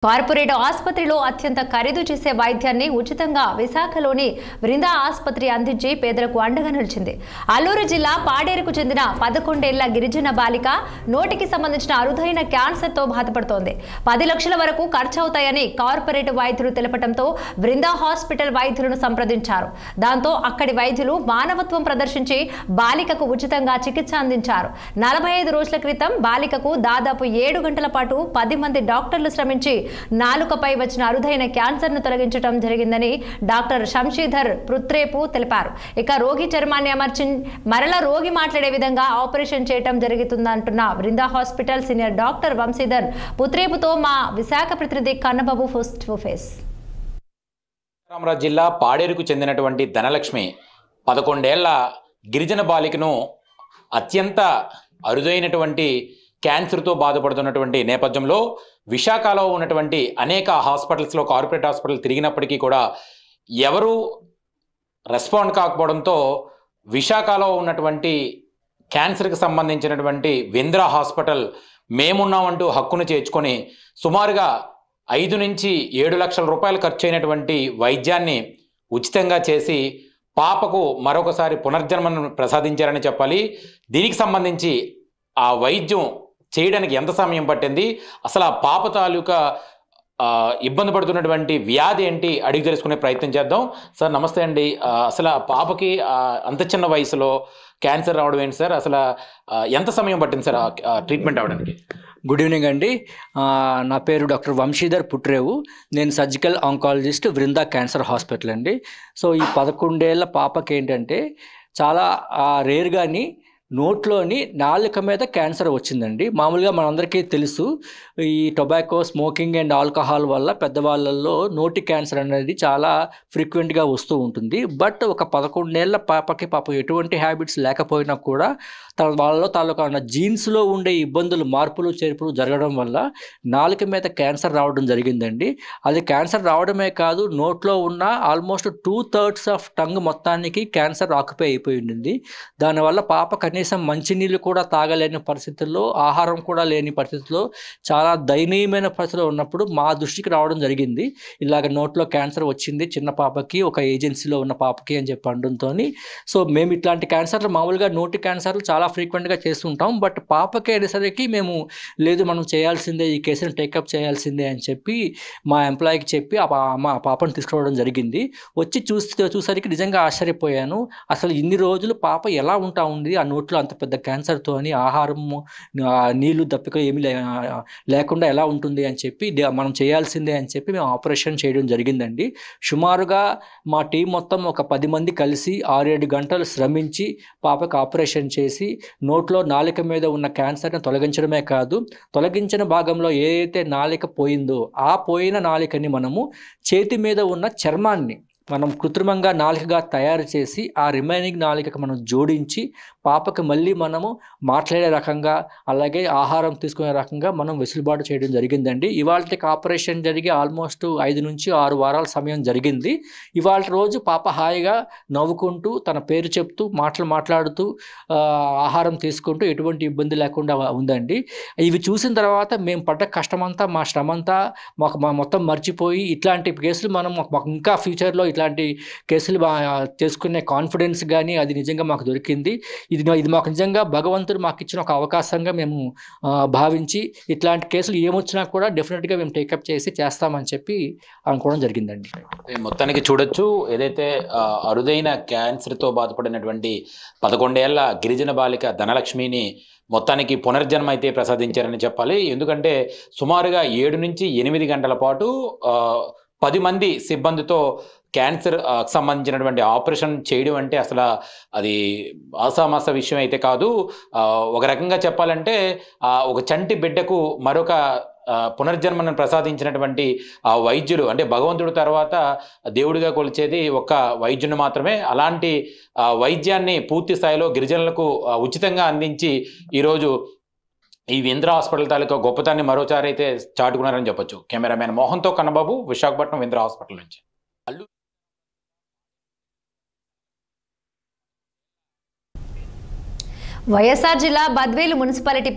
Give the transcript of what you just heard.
Corporate ఆసుపత్రిలో అత్యంత ఖరీదు చేసే వైద్యాన్ని ఉచితంగా విశాఖలోని బృందా ఆసుపత్రి అందించి పేదలకు అండగా నిలిచింది. అల్లూరు జిల్లా పాడేరుకు చెందిన 11 ఏళ్ల గిరిజన బాలిక నోటికి సంబంధించిన అరుదైన క్యాన్సర్తో బాధపడుతోంది. 10 లక్షల వరకు ఖర్చవుతాయని కార్పొరేట్ వైద్యులు తెలపడంతో బృందా హాస్పిటల్ వైద్యులను సంప్రదించారు. దాంతో అక్కడి వైద్యులు మానవత్వం ప్రదర్శించి బాలికకు ఉచితంగా చికిత్స అందించారు. 45 రోజుల క్రితం బాలికకు దాదాపు 7 గంటల పాటు 10 మంది డాక్టర్లు శ్రమించి నాలుకపై వచ్చిన అరుదైన క్యాన్సర్ ను తొలగించడం జరిగిందని డాక్టర్ శంషీధర్ పుత్రేపు తెలిపారు. ఇక రోగి చర్మాన్ని అమర్చి మరల రోగి మాట్లాడే విధంగా ఆపరేషన్ చేయడం జరుగుతుందంటున్న Brinda hospital senior doctor Vamshidhar పుత్రేపుతో మా విశాఖ ప్రతినిధి Kannababu face to face. Ramaraju జిల్లా పాడేరుకు చెందినటువంటి ధనలక్ష్మి 11 ఏళ్ల గిరిజన బాలికను అత్యంత అరుదైనటువంటి క్యాన్సర్తో బాధపడుతున్నటువంటి నేపథ్యంలో విశాఖలో ఉన్నటువంటి అనేక హాస్పిటల్స్లో కార్పొరేట్ హాస్పిటల్ తిరిగినప్పటికీ కూడా ఎవరు రెస్పాండ్ కాకపోవడంతో విశాఖలో ఉన్నటువంటి క్యాన్సర్కి సంబంధించినటువంటి వింద్రా హాస్పిటల్ మేమున్నామంటూ హక్కును చేర్చుకొని సుమారుగా 5 నుంచి 7 లక్షల రూపాయలు ఖర్చు అయినటువంటి వైద్యాన్ని ఉచితంగా చేసి పాపకు మరొకసారి పునర్జన్మను ప్రసాదించారని చెప్పాలి. దీనికి సంబంధించి ఆ వైద్యం చేయడానికి ఎంత సమయం పట్టింది, అసలు ఆ పాప తాలూకా ఇబ్బంది పడుతున్నటువంటి వ్యాధి ఏంటి అడిగి తెలుసుకునే ప్రయత్నం చేద్దాం. సార్ నమస్తే అండి. అసలు ఆ పాపకి అంత చిన్న వయసులో క్యాన్సర్ రావడం ఏంటి సార్? అసలు ఎంత సమయం పట్టింది సార్ ఆ ట్రీట్మెంట్ అవ్వడానికి? గుడ్ ఈవినింగ్ అండి. నా పేరు డాక్టర్ వంశీధర్ పుట్రేవు. నేను surgical oncologist Brinda cancer hospital అండి. సో ఈ 11 ఏళ్ల పాపకి ఏంటంటే చాలా రేర్గాని నోట్లోని నాలుక మీద క్యాన్సర్ వచ్చిందండి. మామూలుగా మనందరికీ తెలుసు, ఈ టొబాకో స్మోకింగ్ అండ్ ఆల్కహాల్ వల్ల పెద్దవాళ్ళల్లో నోటి క్యాన్సర్ అనేది చాలా ఫ్రీక్వెంట్గా వస్తూ ఉంటుంది. బట్ ఒక 11 ఏళ్ల పాపకి ఎటువంటి హ్యాబిట్స్ లేకపోయినా కూడా వాళ్ళలో తాలూకా ఉన్న జీన్స్లో ఉండే ఇబ్బందులు, మార్పులు చేర్పులు జరగడం వల్ల నాలుక మీద క్యాన్సర్ రావడం జరిగిందండి. అది క్యాన్సర్ రావడమే కాదు, నోట్లో ఉన్న ఆల్మోస్ట్ 2/3 ఆఫ్ టంగ్ మొత్తానికి క్యాన్సర్ ఆక్యుపై అయిపోయి ఉండింది. దానివల్ల పాప కనీసం మంచినీళ్ళు కూడా తాగలేని పరిస్థితుల్లో, ఆహారం కూడా లేని పరిస్థితుల్లో, చాలా దయనీయమైన పరిస్థితిలో ఉన్నప్పుడు మా దృష్టికి రావడం జరిగింది. ఇలాగ నోట్లో క్యాన్సర్ వచ్చింది చిన్న పాపకి, ఒక ఏజెన్సీలో ఉన్న పాపకి అని చెప్పి అనడంతో, సో మేము ఇట్లాంటి క్యాన్సర్లు మామూలుగా నోటి క్యాన్సర్లు చాలా ఫ్రీక్వెంట్గా చేస్తుంటాం. బట్ పాపకి అనేసరికి మేము లేదు, మనం చేయాల్సిందే, ఈ కేసును టేకప్ చేయాల్సిందే అని చెప్పి మా ఎంప్లాయీకి చెప్పి మా పాపను తీసుకురావడం జరిగింది. వచ్చి చూసరికి నిజంగా ఆశ్చర్యపోయాను. అసలు ఇన్ని రోజులు పాప ఎలా ఉంటా ఉంది ఆ నోట్లో అంత పెద్ద క్యాన్సర్తో అని, ఆహారము నీళ్లు దప్పిక ఏమీ లేకుండా ఎలా ఉంటుంది అని చెప్పి మనం చేయాల్సిందే అని చెప్పి మేము ఆపరేషన్ చేయడం జరిగిందండి. సుమారుగా మా టీం మొత్తం ఒక 10 మంది కలిసి 6-7 గంటలు శ్రమించి పాపకు ఆపరేషన్ చేసి నోట్లో నాలుక మీద ఉన్న క్యాన్సర్ని తొలగించడమే కాదు, తొలగించిన భాగంలో ఏదైతే నాలుక పోయిందో ఆ పోయిన నాలుకని మనము చేతి మీద ఉన్న చర్మాన్ని మనం కృత్రిమంగా నాలుకగా తయారు చేసి ఆ రిమైనింగ్ నాలుకకు మనం జోడించి పాపకు మళ్ళీ మనము మాట్లాడే రకంగా, అలాగే ఆహారం తీసుకునే రకంగా మనం వెసులుబాటు చేయడం జరిగిందండి. ఇవాళకి ఆపరేషన్ జరిగి ఆల్మోస్ట్ 5 నుంచి 6 వారాల సమయం జరిగింది. ఇవాళ రోజు పాప హాయిగా నవ్వుకుంటూ తన పేరు చెప్తూ మాట్లాడుతూ ఆహారం తీసుకుంటూ ఎటువంటి ఇబ్బంది లేకుండా ఉందండి. ఇవి చూసిన తర్వాత మేము పడ్డ కష్టమంతా, మా శ్రమంతా మొత్తం మర్చిపోయి ఇట్లాంటి కేసులు మనం ఇంకా ఫ్యూచర్లో ఇట్లాంటి కేసులు చేసుకునే కాన్ఫిడెన్స్ కానీ అది నిజంగా మాకు దొరికింది. ఇది మాకు నిజంగా భగవంతుడు మాకు ఇచ్చిన ఒక అవకాశంగా మేము భావించి ఇట్లాంటి కేసులు ఏమొచ్చినా కూడా డెఫినెట్గా మేము టేకప్ చేస్తామని చెప్పి అనుకోవడం జరిగిందండి. మొత్తానికి చూడొచ్చు, ఏదైతే అరుదైన క్యాన్సర్తో బాధపడినటువంటి 11 ఏళ్ల గిరిజన బాలిక ధనలక్ష్మిని మొత్తానికి పునర్జన్మ అయితే ప్రసాదించారని చెప్పాలి. ఎందుకంటే సుమారుగా 7 నుంచి 8 గంటల పాటు 10 మంది సిబ్బందితో క్యాన్సర్ సంబంధించినటువంటి ఆపరేషన్ చేయడం అంటే అసలు అది ఆసామాస విషయం అయితే కాదు. ఒక రకంగా చెప్పాలంటే ఒక చంటి బిడ్డకు మరొక పునర్జన్మను ప్రసాదించినటువంటి ఆ వైద్యులు, అంటే భగవంతుడు తర్వాత దేవుడిగా కొలిచేది ఒక వైద్యుని మాత్రమే. అలాంటి వైద్యాన్ని పూర్తి స్థాయిలో గిరిజనులకు ఉచితంగా అందించి ఈరోజు ఈ వింద్రా హాస్పిటల్ తాలూకా గొప్పతాన్ని మరోసారి అయితే చాటుకున్నారని చెప్పొచ్చు. కెమెరామెన్ మోహన్తో కన్నబాబు, విశాఖపట్నం వింద్రా హాస్పిటల్ నుంచి. వైఎస్ఆర్ జిల్లా బద్వేలు మున్సిపాలిటీ